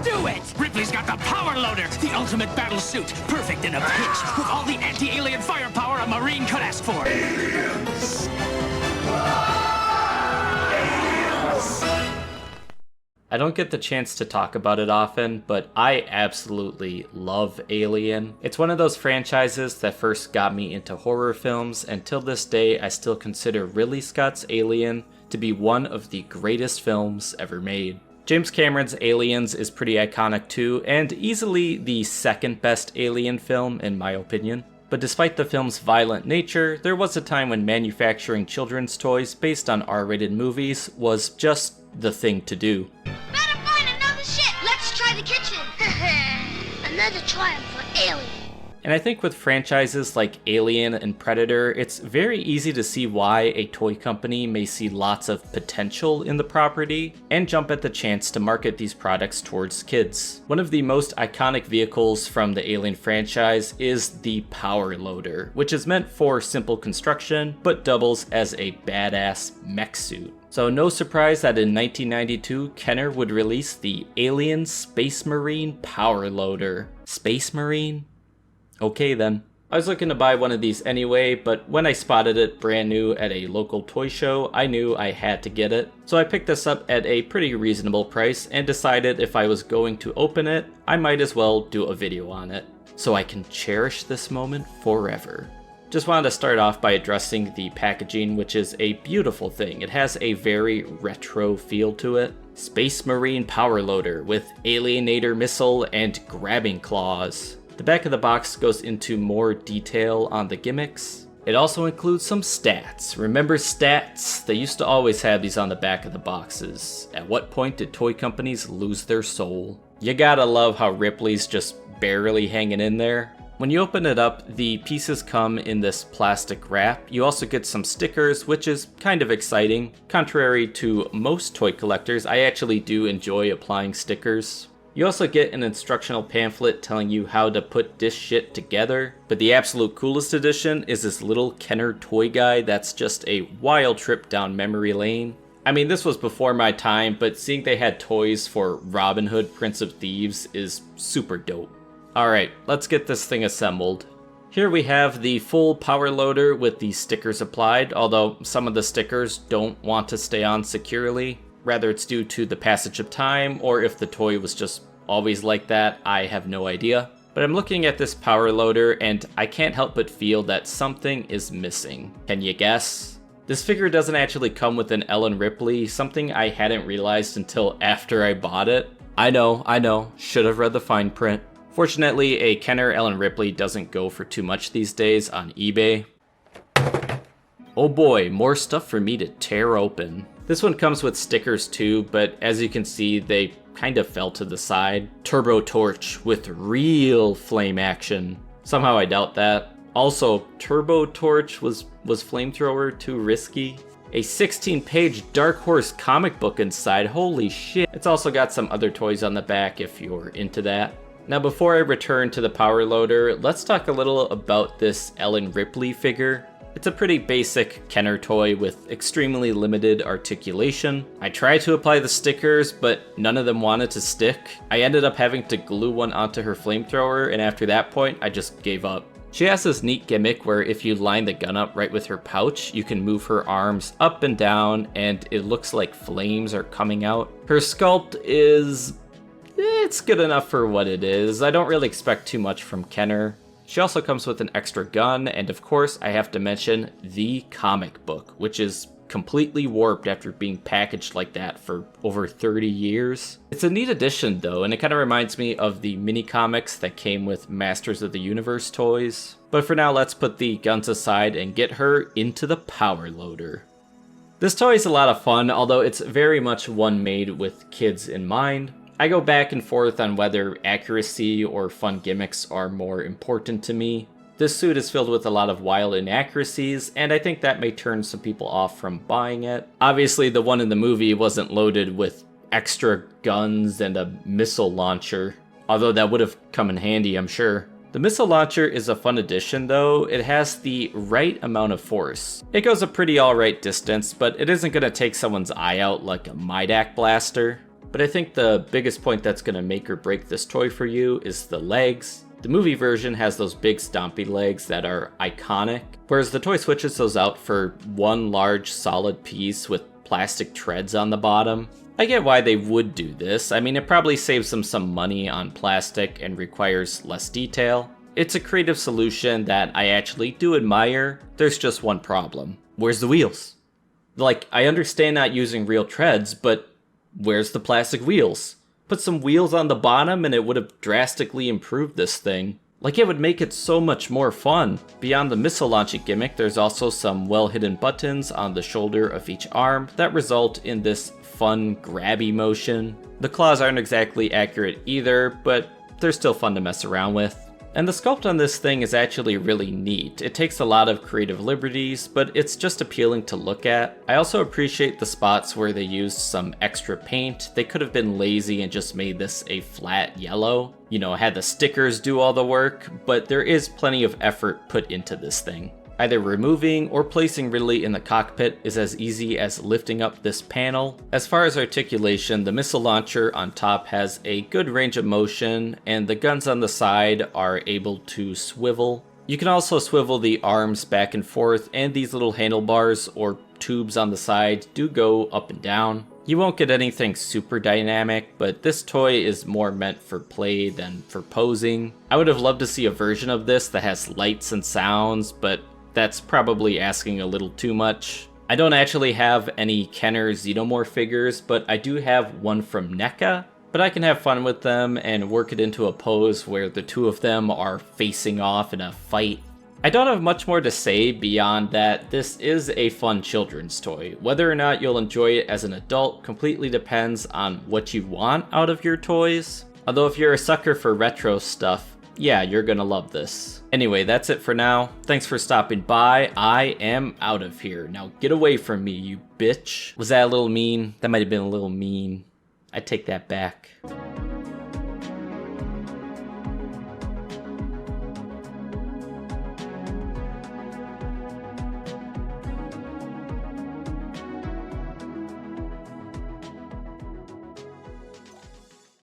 do it! Ripley's got the power loader, the ultimate battle suit, perfect in a pinch, with all the anti-alien firepower a Marine could ask for. Aliens! I don't get the chance to talk about it often, but I absolutely love Alien. It's one of those franchises that first got me into horror films, and till this day I still consider Ridley Scott's Alien to be one of the greatest films ever made. James Cameron's Aliens is pretty iconic too, and easily the second best Alien film in my opinion. But despite the film's violent nature, there was a time when manufacturing children's toys based on R-rated movies was just the thing to do. Better find another shit. Let's try the kitchen. Another triumph for Alien. And I think with franchises like Alien and Predator, it's very easy to see why a toy company may see lots of potential in the property and jump at the chance to market these products towards kids. One of the most iconic vehicles from the Alien franchise is the Power Loader, which is meant for simple construction, but doubles as a badass mech suit. So no surprise that in 1992, Kenner would release the Alien Space Marine Power Loader. Space Marine? Okay then. I was looking to buy one of these anyway, but when I spotted it brand new at a local toy show, I knew I had to get it. So I picked this up at a pretty reasonable price and decided if I was going to open it, I might as well do a video on it, so I can cherish this moment forever. Just wanted to start off by addressing the packaging, which is a beautiful thing. It has a very retro feel to it. Space Marine Power Loader with Alienator missile and grabbing claws. The back of the box goes into more detail on the gimmicks. It also includes some stats. Remember stats? They used to always have these on the back of the boxes. At what point did toy companies lose their soul? You gotta love how Ripley's just barely hanging in there. When you open it up, the pieces come in this plastic wrap. You also get some stickers, which is kind of exciting. Contrary to most toy collectors, I actually do enjoy applying stickers. You also get an instructional pamphlet telling you how to put this shit together, but the absolute coolest edition is this little Kenner toy guide that's just a wild trip down memory lane. I mean, this was before my time, but seeing they had toys for Robin Hood, Prince of Thieves is super dope. Alright, let's get this thing assembled. Here we have the full power loader with the stickers applied, although some of the stickers don't want to stay on securely. Rather it's due to the passage of time, or if the toy was just always like that, I have no idea. But I'm looking at this power loader and I can't help but feel that something is missing. Can you guess? This figure doesn't actually come with an Ellen Ripley, something I hadn't realized until after I bought it. I know, should have read the fine print. Fortunately, a Kenner Ellen Ripley doesn't go for too much these days on eBay. Oh boy, more stuff for me to tear open. This one comes with stickers too, but as you can see, they kind of fell to the side. Turbo Torch with real flame action. Somehow I doubt that. Also, Turbo Torch was flamethrower too risky? A 16-page Dark Horse comic book inside, holy shit. It's also got some other toys on the back if you're into that. Now before I return to the power loader, let's talk a little about this Ellen Ripley figure. It's a pretty basic Kenner toy with extremely limited articulation. I tried to apply the stickers, but none of them wanted to stick. I ended up having to glue one onto her flamethrower, and after that point, I just gave up. She has this neat gimmick where if you line the gun up right with her pouch, you can move her arms up and down, and it looks like flames are coming out. Her sculpt is... it's good enough for what it is. I don't really expect too much from Kenner. She also comes with an extra gun, and of course I have to mention the comic book, which is completely warped after being packaged like that for over 30 years. It's a neat addition though, and it kind of reminds me of the mini comics that came with Masters of the Universe toys. But for now, let's put the guns aside and get her into the power loader. This toy is a lot of fun, although it's very much one made with kids in mind. I go back and forth on whether accuracy or fun gimmicks are more important to me. This suit is filled with a lot of wild inaccuracies, and I think that may turn some people off from buying it. Obviously, the one in the movie wasn't loaded with extra guns and a missile launcher, although that would have come in handy, I'm sure. The missile launcher is a fun addition though. It has the right amount of force. It goes a pretty alright distance, but it isn't going to take someone's eye out like a Midak blaster. but I think the biggest point that's going to make or break this toy for you is the legs. The movie version has those big stompy legs that are iconic, whereas the toy switches those out for one large solid piece with plastic treads on the bottom. I get why they would do this. I mean, it probably saves them some money on plastic and requires less detail. It's a creative solution that I actually do admire. There's just one problem. Where's the wheels? Like, I understand not using real treads, but where's the plastic wheels? Put some wheels on the bottom and it would have drastically improved this thing. Like, it would make it so much more fun. Beyond the missile launching gimmick, there's also some well-hidden buttons on the shoulder of each arm that result in this fun grabby motion. The claws aren't exactly accurate either, but they're still fun to mess around with. And the sculpt on this thing is actually really neat. It takes a lot of creative liberties, but it's just appealing to look at. I also appreciate the spots where they used some extra paint. They could have been lazy and just made this a flat yellow. You know, had the stickers do all the work, but there is plenty of effort put into this thing. Either removing or placing Ridley in the cockpit is as easy as lifting up this panel. As far as articulation, the missile launcher on top has a good range of motion, and the guns on the side are able to swivel. You can also swivel the arms back and forth, and these little handlebars or tubes on the side do go up and down. You won't get anything super dynamic, but this toy is more meant for play than for posing. I would have loved to see a version of this that has lights and sounds, but that's probably asking a little too much. I don't actually have any Kenner Xenomorph figures, but I do have one from NECA. But I can have fun with them and work it into a pose where the two of them are facing off in a fight. I don't have much more to say beyond that this is a fun children's toy. Whether or not you'll enjoy it as an adult completely depends on what you want out of your toys. Although if you're a sucker for retro stuff, yeah, you're gonna love this. Anyway, that's it for now. Thanks for stopping by. I am out of here. Now get away from me, you bitch. Was that a little mean? That might have been a little mean. I take that back.